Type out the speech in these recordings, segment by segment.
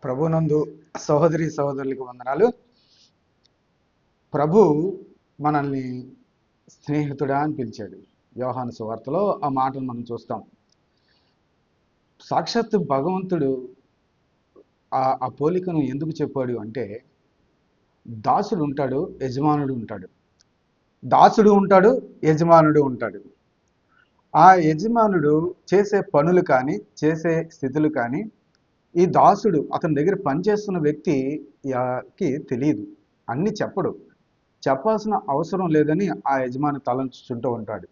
ప్రభునందు సహోదరి సహోదరులకు వందనాలు. ప్రభు మనల్ని స్నేహితుడా అని పిలిచాడు. యోహాను సువార్తలో ఆ మాటను మనం చూస్తాం. సాక్షాత్తు భగవంతుడు ఆ పోలికను ఎందుకు చెప్పాడు అంటే, దాసుడు ఉంటాడు, యజమానుడు ఉంటాడు. దాసుడు ఉంటాడు, యజమానుడు ఉంటాడు. ఆ యజమానుడు చేసే పనులు కానీ, చేసే స్థితులు కానీ ఈ దాసుడు అతని దగ్గర పనిచేస్తున్న వ్యక్తికి తెలియదు, అన్ని చెప్పడు. చెప్పాల్సిన అవసరం లేదని ఆ యజమాని తలంచుకుంటూ ఉంటాడు.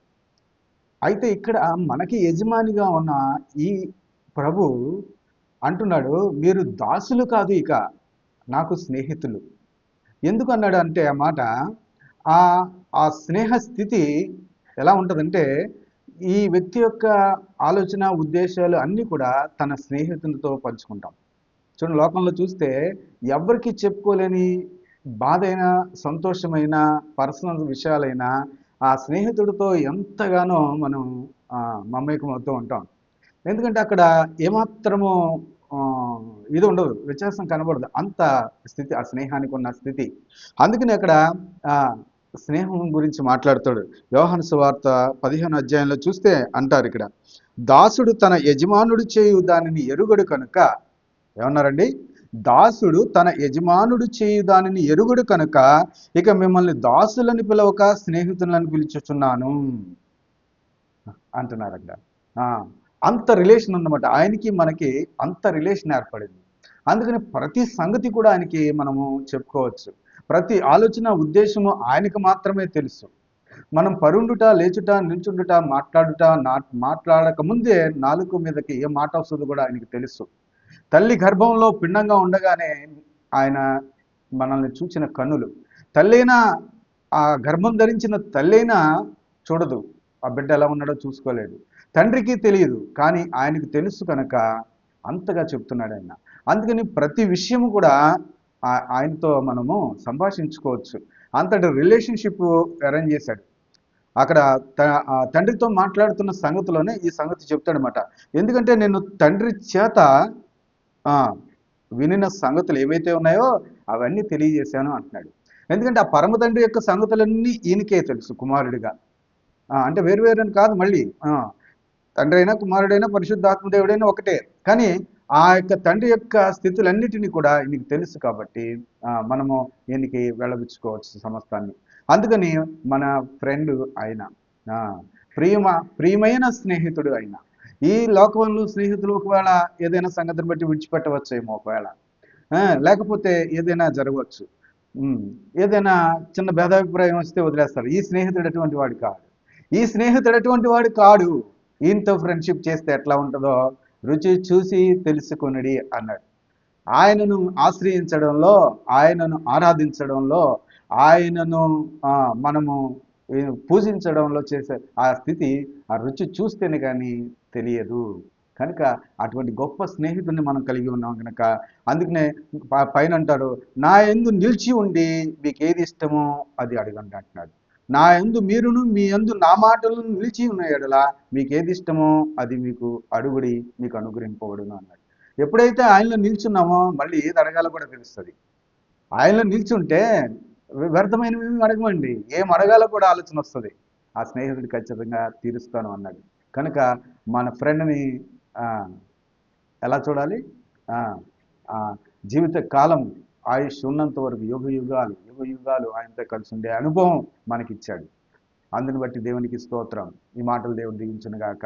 అయితే ఇక్కడ మనకి యజమానిగా ఉన్న ఈ ప్రభు అంటున్నాడు, మీరు దాసులు కాదు, ఇక నాకు స్నేహితులు. ఎందుకు అన్నాడు అంటే ఆ మాట, ఆ ఆ స్నేహ స్థితి ఎలా ఉంటుందంటే, ఈ వ్యక్తి యొక్క ఆలోచన ఉద్దేశాలు అన్నీ కూడా తన స్నేహితులతో పంచుకుంటాం. చూడండి, లోకంలో చూస్తే ఎవరికి చెప్పుకోలేని బాధైనా, సంతోషమైన, పర్సనల్ విషయాలైనా ఆ స్నేహితుడితో ఎంతగానో మనం మమేకం అవుతూ ఉంటాం. ఎందుకంటే అక్కడ ఏమాత్రము ఆ, ఇది ఉండదు, వ్యత్యాసం కనబడదు. అంత స్థితి ఆ స్నేహానికి ఉన్న స్థితి. అందుకని అక్కడ ఆ స్నేహం గురించి మాట్లాడతాడు. యోహాను సువార్త 15 అధ్యాయంలో చూస్తే అంటారు ఇక్కడ, దాసుడు తన యజమానుడు చేయు దానిని ఎరుగడు కనుక, ఏమన్నారండి? దాసుడు తన యజమానుడు చేయు దానిని ఎరుగుడు కనుక ఇక మిమ్మల్ని దాసులని పిలవక స్నేహితులను పిలుచుచున్నాను అంటున్నారు అక్కడ. అంత రిలేషన్ అన్నమాట, ఆయనకి మనకి అంత రిలేషన్ ఏర్పడింది. అందుకని ప్రతి సంగతి కూడా ఆయనకి మనము చెప్పుకోవచ్చు. ప్రతి ఆలోచన ఉద్దేశము ఆయనకు మాత్రమే తెలుసు. మనం పరుండుట, లేచుట, నిల్చుండుట, మాట్లాడుట, మాట్లాడక ముందే నాలుక మీదకి ఏ మాట వస్తుందో కూడా ఆయనకి తెలుసు. తల్లి గర్భంలో పిండంగా ఉండగానే ఆయన మనల్ని చూచిన కన్నులు, తల్లైనా ఆ గర్భం ధరించిన తల్లైనా చూడదు, ఆ బిడ్డ ఎలా ఉన్నాడో చూసుకోలేడు. తండ్రికి తెలియదు, కానీ ఆయనకు తెలుసు కనుక అంతగా చెప్తున్నాడు ఆయన. అందుకని ప్రతి విషయము కూడా ఆయనతో మనము సంభాషించుకోవచ్చు. అంతటి రిలేషన్షిప్ అరేంజ్ చేశాడు. అక్కడ తండ్రితో మాట్లాడుతున్న సంగతిలోనే ఈ సంగతి చెప్తాడనమాట. ఎందుకంటే నేను తండ్రి చేత వినిన సంగతులు ఏవైతే ఉన్నాయో అవన్నీ తెలియజేశాను అంటున్నాడు. ఎందుకంటే ఆ పరమ తండ్రి యొక్క సంగతులన్నీ ఈయనకే తెలుసు కుమారుడిగా. అంటే వేరు అని కాదు, మళ్ళీ తండ్రి అయినా కుమారుడైనా పరిశుద్ధాత్మదేవుడైనా ఒకటే. కానీ ఆ యొక్క తండ్రి యొక్క స్థితులన్నిటినీ కూడా ఈయనకి తెలుసు కాబట్టి మనము ఈయనకి వెళ్ళబుచ్చుకోవచ్చు సమస్తాన్ని. అందుకని మన ఫ్రెండ్ ఆయన, ప్రియమైన స్నేహితుడు అయిన, ఈ లోకంలో స్నేహితులు ఒకవేళ ఏదైనా సంగతిని బట్టి విడిచిపెట్టవచ్చేమో, ఒకవేళ లేకపోతే ఏదైనా జరగవచ్చు, ఏదైనా చిన్న భేదాభిప్రాయం వస్తే వదిలేస్తారు. ఈ స్నేహితుడు అటువంటి వాడు కాడు. ఈ స్నేహితుడు అటువంటి వాడు కాడు. ఈయనతో ఫ్రెండ్షిప్ చేస్తే ఎట్లా ఉంటుందో రుచి చూసి తెలుసుకొనుడి అన్నాడు. ఆయనను ఆశ్రయించడంలో, ఆయనను ఆరాధించడంలో, ఆయనను మనము పూజించడంలో చేసే ఆ స్థితి, ఆ రుచి చూస్తేనే కానీ తెలియదు. కనుక అటువంటి గొప్ప స్నేహితుడిని మనం కలిగి ఉన్నాం కనుక అందుకనే పైన అంటారు, నా యందు నిలిచి ఉండి మీకు ఏది ఇష్టమో అది అడగండి అంటున్నాడు. నా యందు మీరును మీ యందు నా మాటలను నిలిచి ఉన్న ఎడలా మీకు ఏది ఇష్టమో అది మీకు అడుగుడి, మీకు అనుగ్రహింపబడును అన్నాడు. ఎప్పుడైతే ఆయనలో నిల్చున్నామో మళ్ళీ ఏది అడగాలో కూడా తెలుస్తుంది. ఆయనలో నిల్చుంటే వ్యర్థమైనవి అడగమండి, ఏం అడగాలో కూడా ఆలోచన వస్తుంది. ఆ స్నేహితుడు ఖచ్చితంగా తీరుస్తాను అన్నాడు. కనుక మన ఫ్రెండ్ని ఎలా చూడాలి? జీవిత కాలం, ఆయుష్ ఉన్నంత వరకు యుగ యుగాలు ఆయనతో కలిసి ఉండే అనుభవం మనకిచ్చాడు. అందుని బట్టి దేవునికి స్తోత్రం. ఈ మాటలు దేవుడు దీవించును గాక.